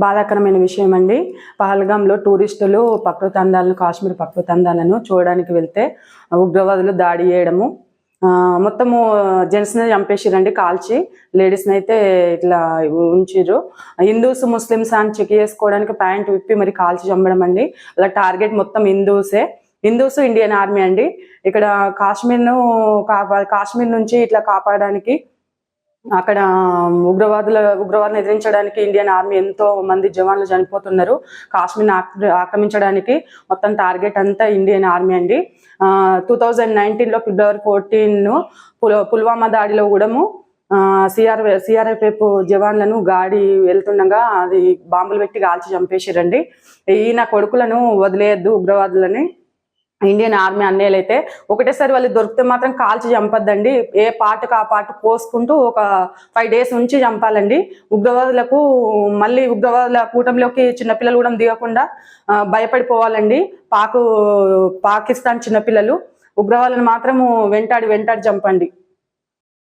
బాధాకరమైన విషయం అండి. పహల్గాంలో టూరిస్టులు ప్రకృతి అందాలను, కాశ్మీర్ ప్రకృతి అందాలను చూడడానికి వెళ్తే ఉగ్రవాదులు దాడి చేయడము, మొత్తము జెంట్స్ని చంపేసిరండి కాల్చి, లేడీస్ని అయితే ఇట్లా ఉంచిర్రు. హిందూస్ ముస్లిమ్స్ అని చెక్ చేసుకోవడానికి ప్యాంట్ విప్పి మరి కాల్చి చంపడం అండి. అలా టార్గెట్ మొత్తం హిందూస్ ఇండియన్ ఆర్మీ అండి. ఇక్కడ కాశ్మీర్ నుంచి ఇట్లా కాపాడడానికి, అక్కడ ఉగ్రవాదులను ఎదిరించడానికి ఇండియన్ ఆర్మీ ఎంతో మంది జవాన్లు చనిపోతున్నారు. కాశ్మీర్ని ఆక్రమించడానికి మొత్తం టార్గెట్ అంతా ఇండియన్ ఆర్మీ అండి. 2019లో ఫిబ్రవరి 14 పుల్వామా దాడిలో కూడా సిఆర్ఎఫ్ జవాన్లను గాడి వెళ్తుండగా అది బాంబులు పెట్టి కాల్చి చంపేసిరండి. ఈయన కొడుకులను వదిలేయద్దు ఉగ్రవాదులని ఇండియన్ ఆర్మీ అన్నేలైతే. ఒకటేసారి వాళ్ళు దొరికితే మాత్రం కాల్చి చంపద్దండి. ఏ పార్ట్కి ఆ పార్ట్ కోసుకుంటూ ఒక 5 days ఉంచి చంపాలండి. ఉగ్రవాదుల కూటమిలోకి చిన్నపిల్లలు కూడా దిగకుండా భయపడిపోవాలండి. పాకిస్తాన్ చిన్నపిల్లలు ఉగ్రవాదులను మాత్రము వెంటాడి చంపండి.